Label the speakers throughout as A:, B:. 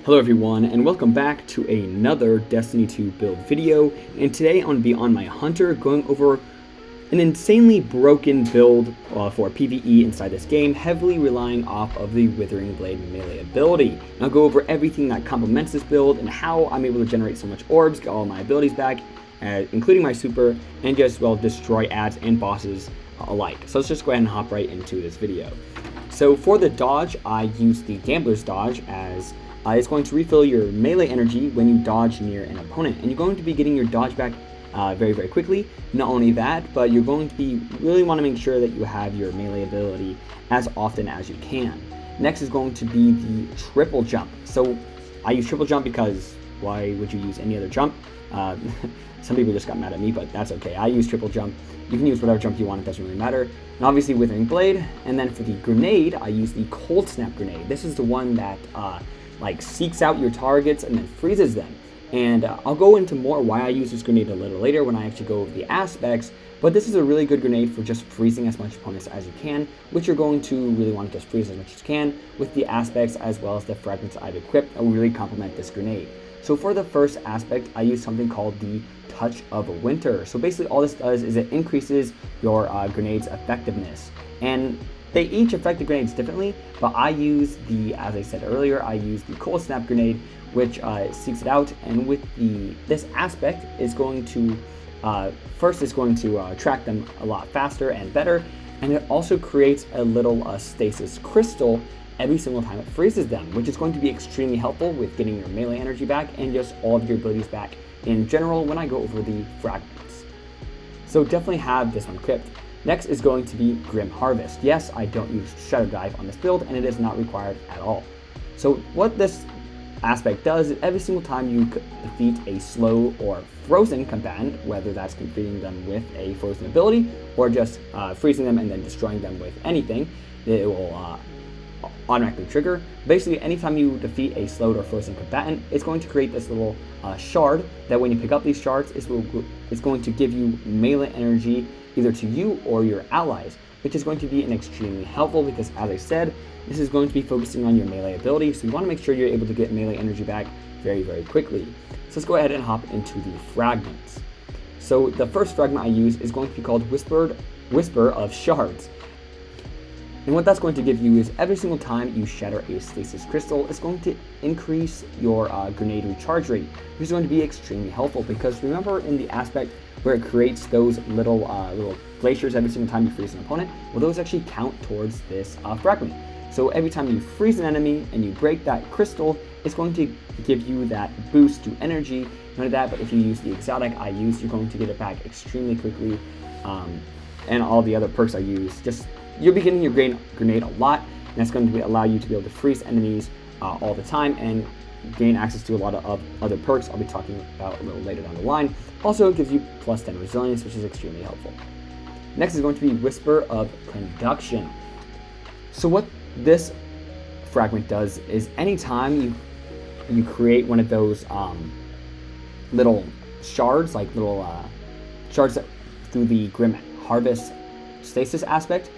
A: Hello everyone, and welcome back to another Destiny 2 build video. And today I'm going to be on my Hunter going over an insanely broken build for PvE inside this game, heavily relying off of the Withering Blade melee ability. And I'll go over everything that complements this build and how I'm able to generate so much orbs, get all my abilities back, including my super, and just, well, destroy ads and bosses alike. So let's just go ahead and hop right into this video. So for the dodge, I use the Gambler's Dodge as it's going to refill your melee energy when you dodge near an opponent, and you're going to be getting your dodge back very quickly. Not only that, but you're going to be really want to make sure that you have your melee ability as often as you can. Next is going to be the triple jump. So I use triple jump because why would you use any other jump? Some people just got mad at me, but that's okay. I use triple jump. You can use whatever jump you want, it doesn't really matter. And obviously Withering Blade. And then for the grenade, I use the Cold Snap grenade. This is the one that like seeks out your targets and then freezes them. And I'll go into more why I use this grenade a little later when I actually go over the aspects, but this is a really good grenade for just freezing as much opponents as you can, which you're going to really want to just freeze as much as you can with the aspects as well as the fragments I've equipped that will really complement this grenade. So for the first aspect, I use something called the Touch of Winter. So basically all this does is it increases your grenade's effectiveness. And they each affect the grenades differently, but I use the, as I said earlier, I use the Cold Snap grenade, which seeks it out, and with this aspect is going to, first it's going to track them a lot faster and better, and it also creates a little stasis crystal every single time it freezes them, which is going to be extremely helpful with getting your melee energy back and just all of your abilities back in general when I go over the fragments. So definitely have this one equipped. Next is going to be Grim Harvest. Yes, I don't use Shadow Dive on this build, and it is not required at all. So what this aspect does is every single time you defeat a slow or frozen combatant, whether that's completing them with a frozen ability or just freezing them and then destroying them with anything, it will automatically trigger. Basically, anytime you defeat a slowed or frozen combatant, it's going to create this little shard that when you pick up these shards, it's going to give you melee energy either to you or your allies, which is going to be extremely helpful because, as I said, this is going to be focusing on your melee ability, so you want to make sure you're able to get melee energy back very quickly. So let's go ahead and hop into the fragments. So the first fragment I use is going to be called Whisper of Shards. And what that's going to give you is every single time you shatter a stasis crystal, it's going to increase your grenade recharge rate, which is going to be extremely helpful because remember in the aspect where it creates those little glaciers every single time you freeze an opponent, well, those actually count towards this fragment. So every time you freeze an enemy and you break that crystal, it's going to give you that boost to energy. Not only that, but if you use the exotic I use, you're going to get it back extremely quickly. And all the other perks I use, just you'll be getting your grenade a lot, and that's going to allow you to be able to freeze enemies all the time and gain access to a lot of other perks I'll be talking about a little later down the line. Also, it gives you plus 10 resilience, which is extremely helpful. Next is going to be Whisper of Conduction. So what this fragment does is anytime you create one of those little shards, like little shards through the Grim Harvest stasis aspect,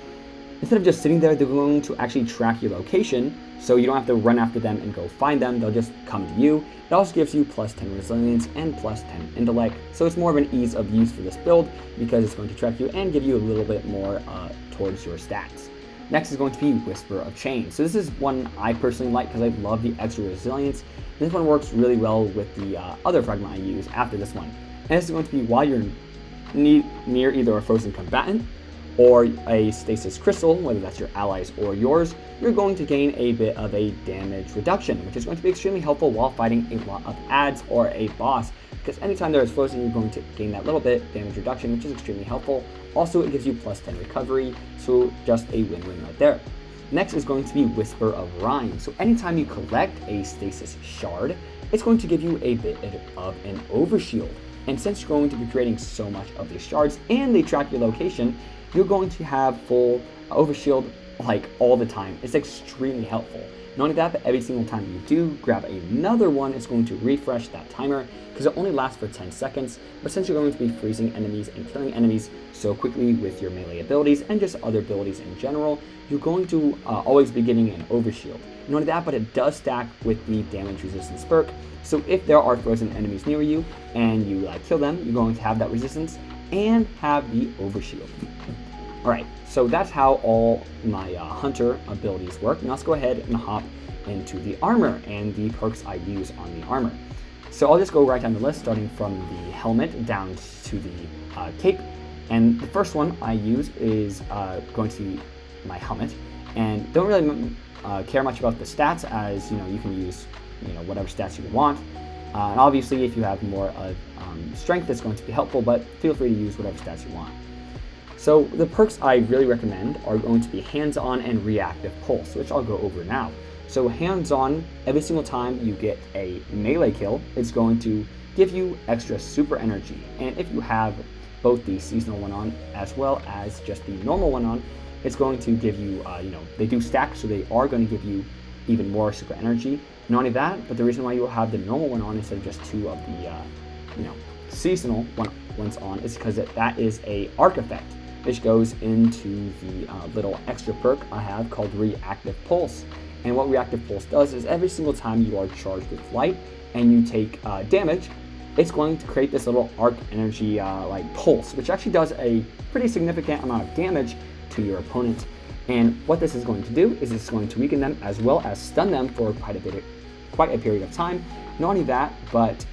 A: instead of just sitting there, they're going to actually track your location, so you don't have to run after them and go find them. They'll just come to you. It also gives you plus 10 resilience and plus 10 intellect, so it's more of an ease of use for this build because it's going to track you and give you a little bit more towards your stats. Next is going to be Whisper of Change. So this is one I personally like because I love the extra resilience. This one works really well with the other fragment I use after this one. And this is going to be while you're near either a frozen combatant or a stasis crystal, whether that's your allies or yours, you're going to gain a bit of a damage reduction, which is going to be extremely helpful while fighting a lot of ads or a boss, because anytime there is frozen, you're going to gain that little bit damage reduction, which is extremely helpful. Also, it gives you plus 10 recovery, so just a win-win right there. Next is going to be Whisper of Rhyme. So anytime you collect a stasis shard, it's going to give you a bit of an overshield. And since you're going to be creating so much of these shards and they track your location, you're going to have full overshield like all the time. It's extremely helpful. Not only that, but every single time you do grab another one, it's going to refresh that timer because it only lasts for 10 seconds. But since you're going to be freezing enemies and killing enemies so quickly with your melee abilities and just other abilities in general, you're going to always be getting an overshield. Not only that, but it does stack with the damage resistance perk. So if there are frozen enemies near you and you kill them, you're going to have that resistance and have the overshield. Alright, so that's how all my hunter abilities work. Now let's go ahead and hop into the armor and the perks I use on the armor. So I'll just go right down the list, starting from the helmet down to the cape. And the first one I use is going to be my helmet. And don't really care much about the stats, as you can use whatever stats you want. And obviously, if you have more strength, it's going to be helpful, but feel free to use whatever stats you want. So the perks I really recommend are going to be hands-on and reactive pulse, which I'll go over now. So hands-on, every single time you get a melee kill, it's going to give you extra super energy. And if you have both the seasonal one on as well as just the normal one on, it's going to give you, they do stack, so they are going to give you even more super energy. Not only that, but the reason why you will have the normal one on instead of just two of the, seasonal ones on is because that is a arc effect, which goes into the little extra perk I have called Reactive Pulse. And what Reactive Pulse does is every single time you are charged with light and you take damage, it's going to create this little arc energy pulse, which actually does a pretty significant amount of damage to your opponent. And what this is going to do is it's going to weaken them as well as stun them for quite a period of time. Not only that, but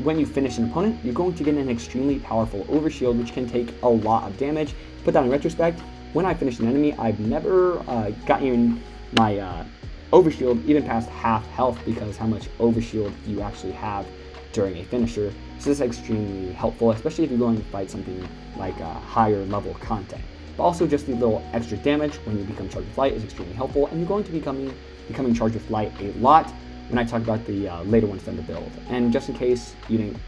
A: when you finish an opponent, you're going to get an extremely powerful overshield, which can take a lot of damage. Put that in retrospect, when I finish an enemy, I've never gotten my overshield even past half health because how much overshield you actually have during a finisher. So this is extremely helpful, especially if you're going to fight something like higher level content. But also just the little extra damage when you become charged with light is extremely helpful, and you're going to be becoming charged with light a lot when I talk about the later ones in the build. And just in case you didn't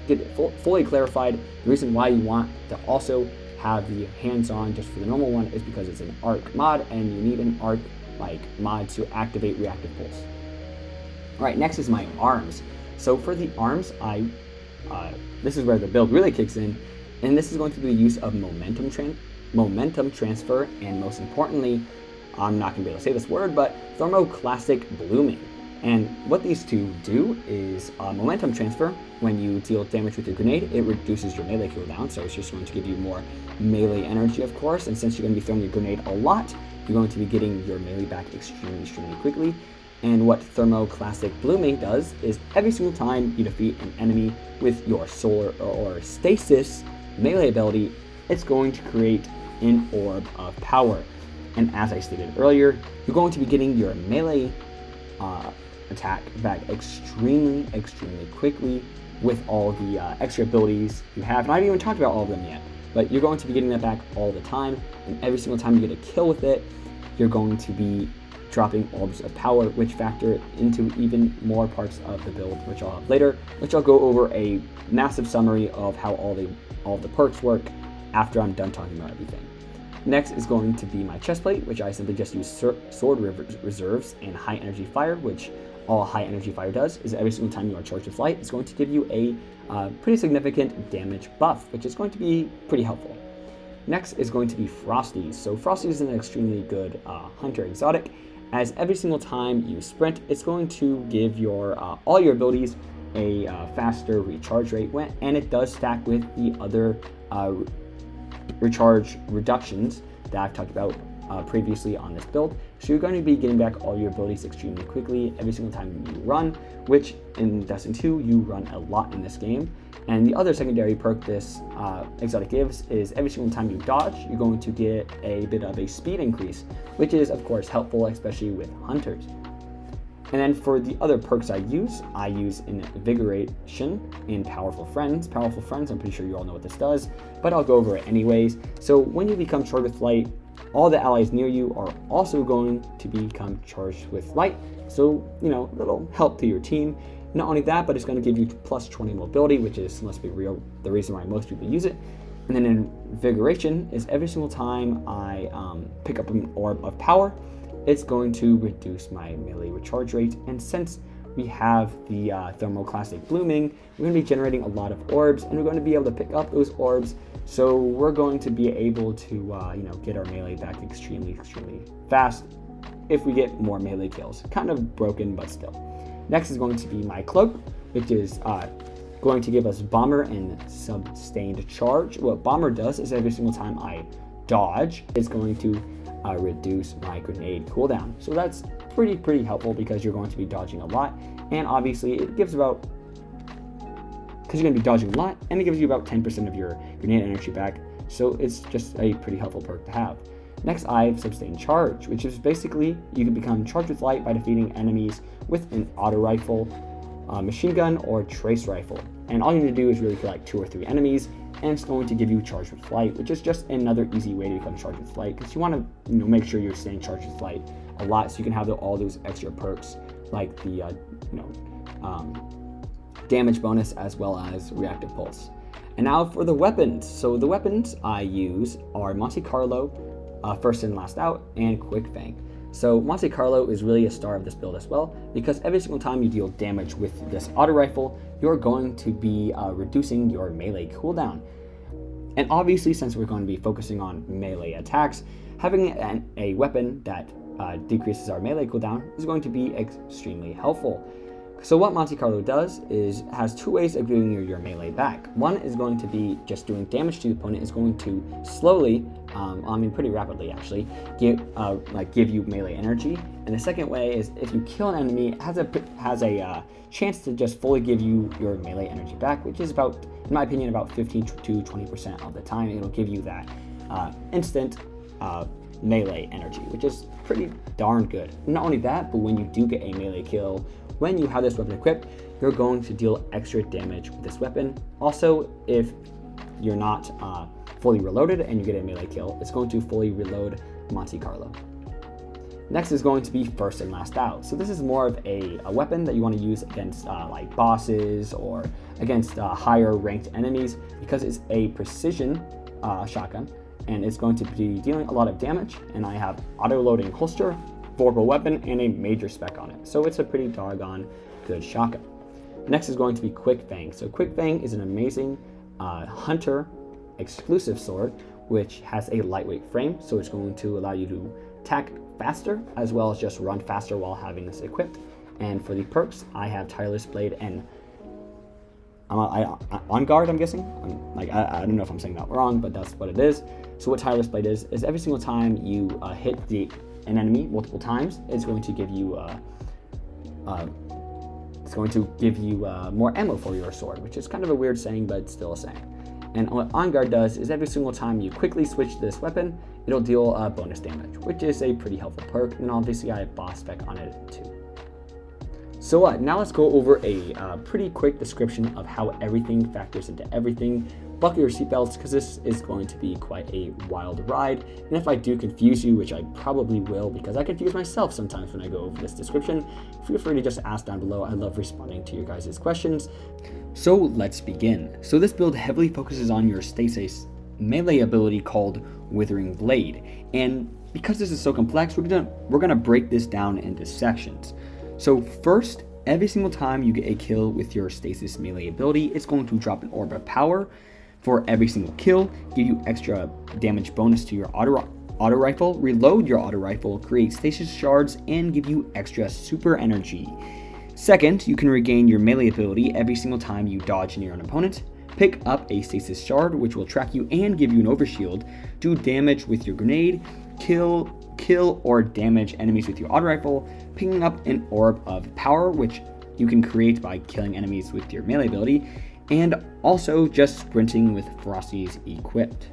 A: get it fully clarified, the reason why you want to also have the hands-on just for the normal one is because it's an arc mod, and you need an arc mod to activate Reactive Pulse. Alright, next is my arms. So for the arms, this is where the build really kicks in, and this is going to be the use of momentum transfer, and most importantly, I'm not going to be able to say this word, but thermoclastic blooming. And what these two do is momentum transfer. When you deal damage with your grenade, it reduces your melee cooldown, so it's just going to give you more melee energy, of course. And since you're going to be throwing your grenade a lot, you're going to be getting your melee back extremely quickly. And what thermoclastic blooming does is every single time you defeat an enemy with your solar or stasis melee ability, it's going to create an orb of power. And as I stated earlier, you're going to be getting your melee attack back extremely quickly with all the extra abilities you have. And I haven't even talked about all of them yet, but you're going to be getting that back all the time. And every single time you get a kill with it, you're going to be dropping orbs of power, which factor into even more parts of the build, which I'll have later, which I'll go over a massive summary of how all the perks work after I'm done talking about everything. Next is going to be my chest plate, which I simply just use sword reserves and high energy fire, which all high energy fire does is every single time you are charged with light, it's going to give you a pretty significant damage buff, which is going to be pretty helpful. Next is going to be frost-eez. So frost-eez is an extremely good hunter exotic, as every single time you sprint, it's going to give your all your abilities a faster recharge rate, and it does stack with the other recharge reductions that I've talked about previously on this build. So you're going to be getting back all your abilities extremely quickly every single time you run, which in Destiny 2 you run a lot in this game. And the other secondary perk this exotic gives is every single time you dodge, you're going to get a bit of a speed increase, which is of course helpful, especially with hunters. And then for the other perks I use Invigoration in Powerful Friends. Powerful Friends, I'm pretty sure you all know what this does, but I'll go over it anyways. So when you become charged with light, all the allies near you are also going to become charged with light. So, little help to your team. Not only that, but it's going to give you plus 20 mobility, which is, let's be real, the reason why most people use it. And then invigoration is every single time I pick up an orb of power, it's going to reduce my melee recharge rate. And since we have the thermoclastic blooming, we're going to be generating a lot of orbs, and we're going to be able to pick up those orbs. So we're going to be able to get our melee back extremely fast if we get more melee kills. Kind of broken, but still. Next is going to be my cloak, which is going to give us bomber and sustained charge. What bomber does is every single time I dodge, it's going to reduce my grenade cooldown. So that's pretty helpful because you're going to be dodging a lot, and obviously it gives about, because you're going to be dodging a lot, and it gives you about 10% of your grenade energy back. So it's just a pretty helpful perk to have. Next, I have sustained charge, which is basically you can become charged with light by defeating enemies with an auto rifle, machine gun, or trace rifle. And all you need to do is really kill like 2 or 3 enemies, and it's going to give you charged with light, which is just another easy way to become charged with light, because you want to make sure you're staying charged with light a lot, so you can have all those extra perks like the damage bonus as well as reactive pulse. And now for the weapons. So the weapons I use are Monte Carlo, first in last out, and Quick Fang. So Monte Carlo is really a star of this build as well, because every single time you deal damage with this auto rifle, you're going to be reducing your melee cooldown. And obviously, since we're going to be focusing on melee attacks, having a weapon that decreases our melee cooldown is going to be extremely helpful. So what Monte Carlo does is has 2 ways of giving you your melee back. One is going to be just doing damage to the opponent. Is going to slowly, pretty rapidly actually, give you melee energy. And the second way is if you kill an enemy, it has a chance to just fully give you your melee energy back, which is about, in my opinion, about 15 to 20% of the time. It'll give you that instant melee energy, which is pretty darn good. Not only that, but when you do get a melee kill, when you have this weapon equipped, you're going to deal extra damage with this weapon. Also, if you're not fully reloaded and you get a melee kill, it's going to fully reload Monte Carlo. Next is going to be first and last out. So this is more of a weapon that you want to use against like bosses or against higher ranked enemies, because it's a precision shotgun, and it's going to be dealing a lot of damage. And I have auto-loading holster, vorpal weapon, and a major spec on it. So it's a pretty doggone good shotgun. Next is going to be Quick Fang. So Quick Fang is an amazing hunter exclusive sword, which has a lightweight frame. So it's going to allow you to attack faster as well as just run faster while having this equipped. And for the perks, I have Tireless Blade and On Guard, I'm guessing. I don't know if I'm saying that wrong, but that's what it is. So what Tireless Blade is every single time you hit an enemy multiple times, it's going to give you more ammo for your sword, which is kind of a weird saying, but it's still a saying. And what On Guard does is every single time you quickly switch this weapon, it'll deal bonus damage, which is a pretty helpful perk. And obviously I have boss spec on it too. So now let's go over a pretty quick description of how everything factors into everything. Buckle your seatbelts, because this is going to be quite a wild ride. And if I do confuse you, which I probably will, because I confuse myself sometimes when I go over this description, feel free to just ask down below. I love responding to your guys' questions. So let's begin. So this build heavily focuses on your stasis melee ability called Withering Blade. And because this is so complex, we're gonna break this down into sections. So first, every single time you get a kill with your stasis melee ability, it's going to drop an orb of power for every single kill, give you extra damage bonus to your auto rifle, reload your auto rifle, create stasis shards, and give you extra super energy. Second, you can regain your melee ability every single time you dodge near an opponent, pick up a stasis shard, which will track you and give you an overshield, do damage with your grenade, kill or damage enemies with your auto rifle, picking up an orb of power, which you can create by killing enemies with your melee ability, and also just sprinting with frost-eez equipped.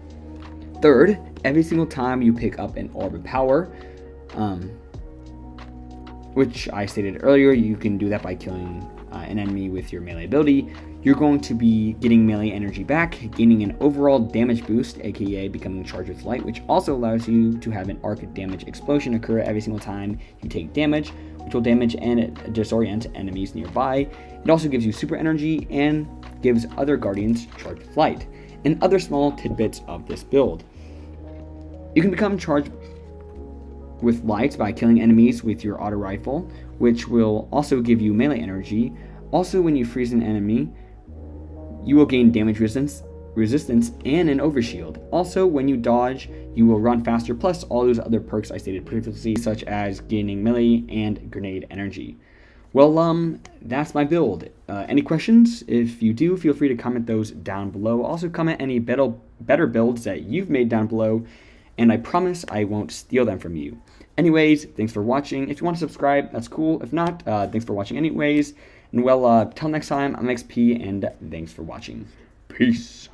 A: Third, every single time you pick up an orb of power, which I stated earlier, you can do that by killing an enemy with your melee ability. You're going to be getting melee energy back, gaining an overall damage boost, aka becoming charged with light, which also allows you to have an arc damage explosion occur every single time you take damage, which will damage and disorient enemies nearby. It also gives you super energy and gives other guardians charged with light. and other small tidbits of this build. You can become charged with light by killing enemies with your auto rifle, which will also give you melee energy. Also, when you freeze an enemy, you will gain damage resistance and an overshield. Also, when you dodge, you will run faster, plus all those other perks I stated previously, such as gaining melee and grenade energy. Well, that's my build. Any questions? If you do, feel free to comment those down below. Also, comment any better builds that you've made down below, and I promise I won't steal them from you. Anyways, thanks for watching. If you want to subscribe, that's cool. If not, thanks for watching anyways. And well, till next time, I'm XP, and thanks for watching. Peace.